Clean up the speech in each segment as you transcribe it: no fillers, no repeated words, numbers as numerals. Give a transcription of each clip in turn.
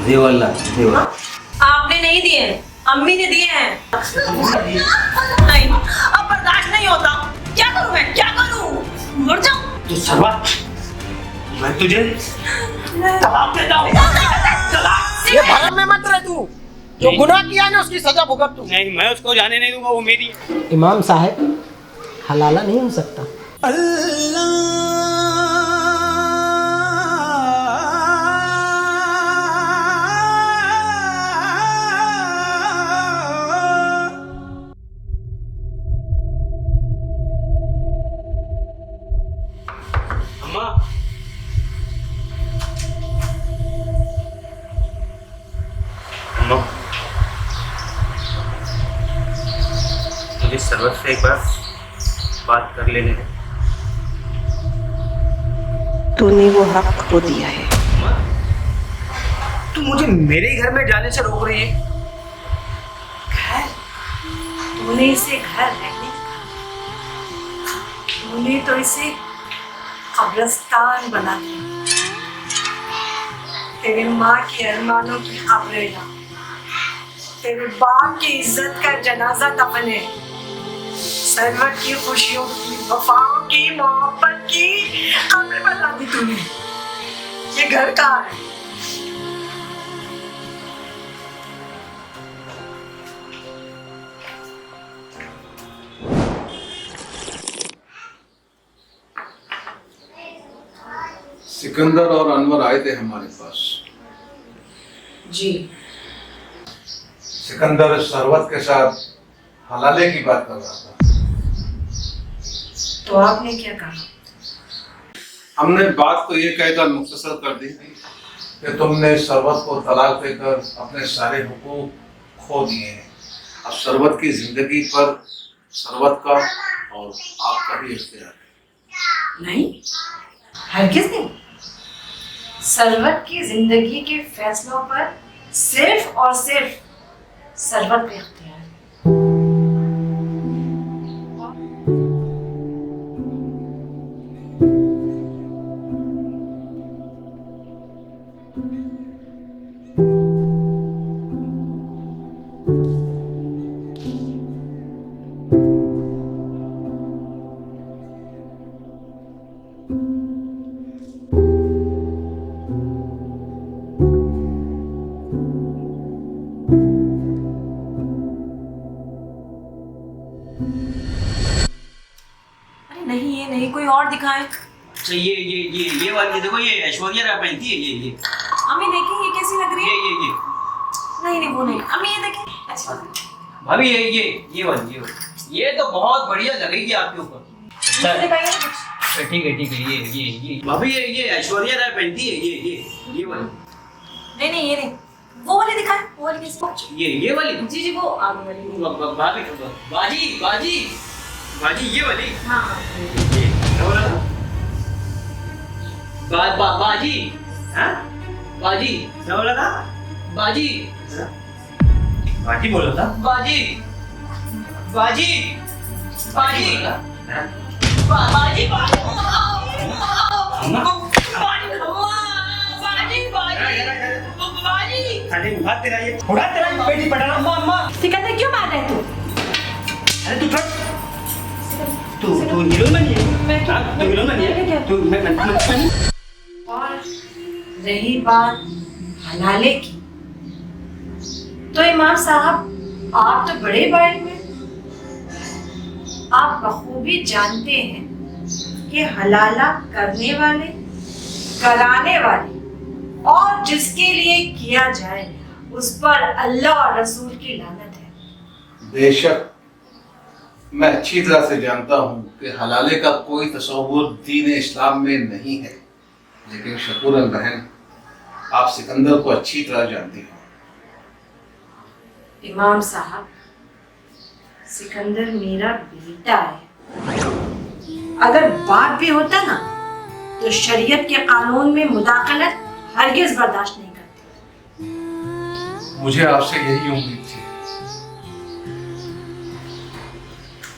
देवल्ला देवल्ला। आपने नहीं दिए, अम्मी ने दिए हैं। नहीं, अब बर्दाश्त नहीं होता। क्या करूं मैं, क्या करूं? मर जाऊं? तू सर्वत, मैं तुझे तलाक देता हूँ। तलाक। ये भरम में मत रह तू। जो गुनाह किया ना उसकी सजा भुगत तू। नहीं, मैं उसको जाने नहीं दूंगा, वो मेरी है। इमाम साहब, हलाला नहीं हो सकता। अम्मा, अम्मा, मुझे सर्वत से एक बार बात कर लेने दे। तूने वो हक खो दिया है। अम्मा, तू मुझे मेरे घर में जाने से रोक रही है। घर? तूने इसे घर रहने का, तूने तो इसे कब्रिस्तान बना दिया। तेरे माँ के अरमानों की कब्रें यहाँ, तेरे बाप की इज्जत का जनाजा दफन है, सरवत की खुशियों की, वफाओं की, मोहब्बत की कब्र बना दी तूने। ये घर कहाँ है? सिकंदर और अनवर आए थे हमारे पास। जी। सिकंदर सरवत के साथ हलाले की बात कर रहा था। तो आपने क्या कहा? हमने बात तो ये कहकर मुख्तसर कर दी कि तुमने सरवत को तलाक देकर अपने सारे हुकूक खो दिए हैं। अब सरवत की जिंदगी पर सरवत का और आपका भी इख्तियार है। नहीं, हरगिज़ नहीं। सरवत की जिंदगी के फैसलों पर सिर्फ और सिर्फ सरवत का इख्तियार है। अरे नहीं, ये नहीं, कोई और दिखाएं। अच्छा, ये वाली देखो, ये ऐश्वर्या राय पहनती है। ये अम्मी देखिए, ये कैसी लग रही है? ये नहीं नहीं, वो नहीं। अम्मी ये देखिए, अच्छा। भाभी, ये वाली, ये तो बहुत बढ़िया लगेगी आपके ऊपर। अच्छा, दिखाइए ना कुछ। ठीक है। ये भाभी, ये ऐश्वर्या राय पहनती है। ये वाली। नहीं नहीं, ये नहीं, वो वाली दिखाएं। वो वाली कैसी? ये वाली। जी जी, वो आगे वाली। भाभी, बाजी, ये वाली। हाँ। ये क्या बोला था? बाजी, हाँ? बाजी क्या बोला था? बाजी बोला था। बाजी बाजी बेटी पढ़ा। अम्मा, सिकंदर क्यों मार रहे हैं तू? अरे तू हीरो बनी है। तू हीरो बनी है। तू मैं और रही बात हलाले की, तो इमाम साहब, आप तो बड़े बाइल में, आप बखूबी जानते हैं कि हलाला करने वाले, कराने वाले और जिसके लिए किया जाए उस पर अल्लाह और रसूल की लानत है। बेशक मैं अच्छी तरह से जानता हूँ कि हलाले का कोई तसव्वुर दीन इस्लाम में नहीं है, लेकिन शकूरन बहन, आप सिकंदर को अच्छी तरह जानती हो। इमाम साहब, सिकंदर मेरा बेटा है। अगर बाप भी होता ना, तो शरीयत के कानून में मुदाखलत हरगिज बर्दाश्त नहीं करती। मुझे आपसे यही उम्मीद थी।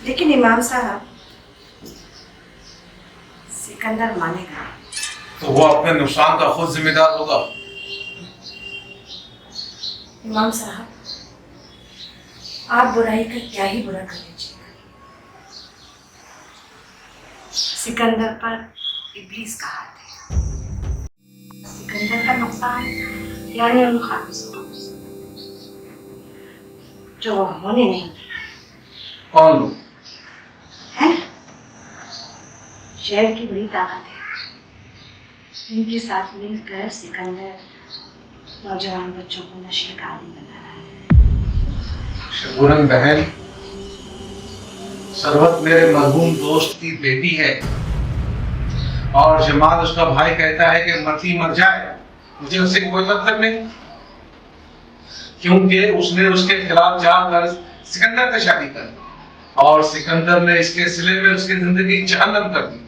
लेकिन इमाम साहब, सिकंदर मानेगा तो वो अपने नुकसान का खुद जिम्मेदार होगा। इमाम साहब, आप बुराई का क्या ही बुरा कर लीजिएगा। सिकंदर पर इब्लीस का हाथ है। सिकंदर का नुकसान यानी उन खामिशों जो वो होने नहीं कौन लोग? है। शहर की बड़ी ताकत है, इनके साथ मिलकर सिकंदर नौजवान बच्चों को नशे का आदी बना रहा है। शगुरन बहन, सरवत मेरे मरहूम दोस्त की बेटी है और जमाल उसका भाई कहता है कि मरती मर जाए, मुझे उससे कोई मतलब नहीं, क्योंकि उसने उसके खिलाफ जाकर सिकंदर से शादी कर दी और सिकंदर ने इसके सिले में उसकी जिंदगी जहन्नम कर दी।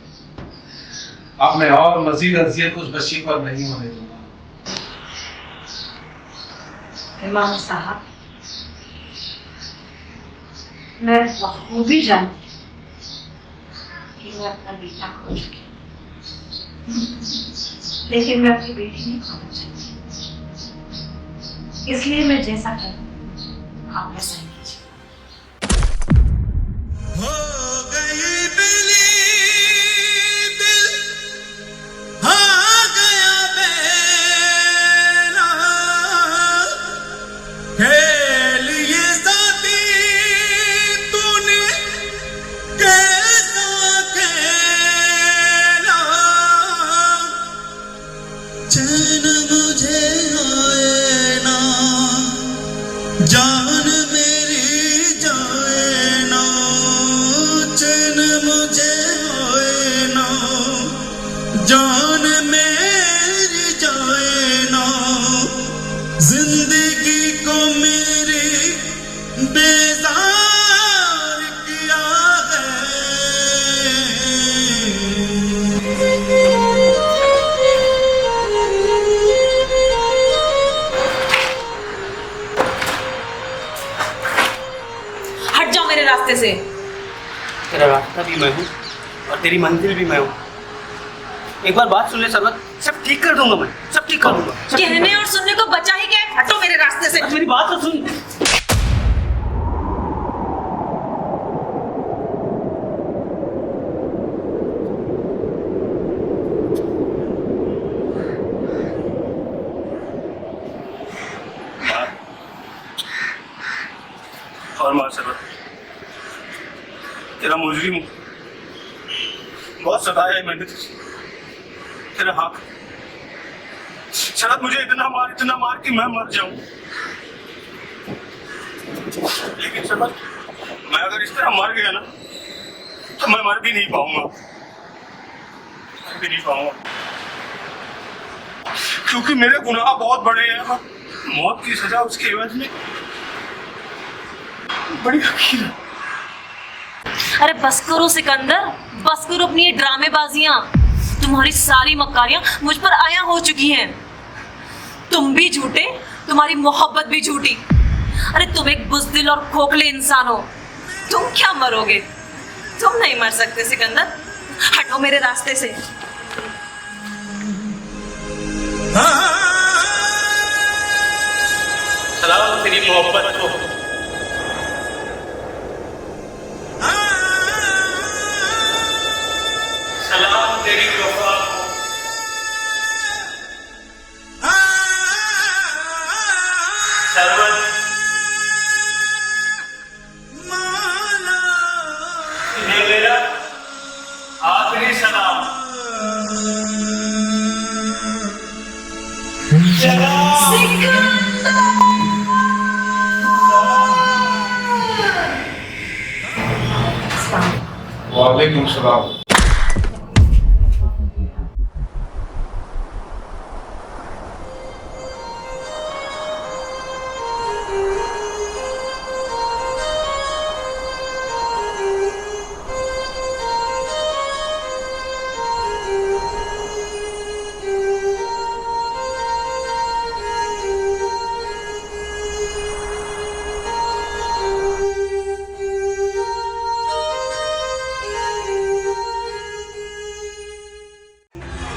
अब मैं और मजीद अजियत उस बच्ची पर नहीं होने दूंगा। इमाम साहब, मैं बखूबी जानती हूँ कि मैं अपना बेटा खो चुकी हूँ, लेकिन मैं अपनी बेटी नहीं खोना चाहती, इसलिए मैं जैसा करूँ आप वैसा ही कीजिए। हो गई बिली दिल, हो गया बेला, खेल ये साथी तूने कैसा खेला, चैन मुझे आए ना, जान मेरी जाए ना, चैन मुझे आए ना, जान मेरी जाए ना, जिंदगी को मेरी बेजार किया हट जाओ मेरे रास्ते से। तेरा रास्ता भी मैं हूँ और तेरी मंजिल भी मैं हूँ। एक बार बात सुन ले सरवत, सब ठीक कर दूंगा, मैं सब ठीक कर दूंगा। कहने और सुनने को बचा ही क्या है? हटो मेरे रास्ते से। मेरी बात तो सुन। और मार सरवत, तेरा मुजरिम हूँ, बहुत सताया है मैंने तुझे, तेरा हक। शरद मुझे इतना मार कि मैं मर जाऊं, लेकिन शरद मैं अगर इस तरह मर गया ना तो मैं मर भी नहीं पाऊंगा, क्योंकि मेरे गुनाह बहुत बड़े हैं। मौत की सजा उसके एवज में बड़ी हकीर है। अरे बस करो सिकंदर, बस करो अपनी ये ड्रामेबाजियां। तुम्हारी सारी मक्कारियां मुझ पर आया हो चुकी हैं। तुम भी झूठे, तुम्हारी मोहब्बत भी झूठी। अरे तुम एक बुज़दिल और खोखले इंसान हो, तुम क्या मरोगे? तुम नहीं मर सकते सिकंदर, हटो मेरे रास्ते से। सलाम तेरी मोहब्बत को, सलाम तेरी वफा को, सरवत ये मेरा आखिरी सलाम। वालेकुम सलाम।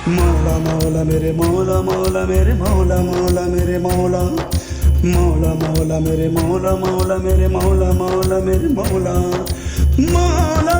मौला मौला मेरे मौला मौला मेरे मौला मौला मेरे मौला मौला मौला मेरे मौला मौला मेरे मौला मौला मेरे मौला मौला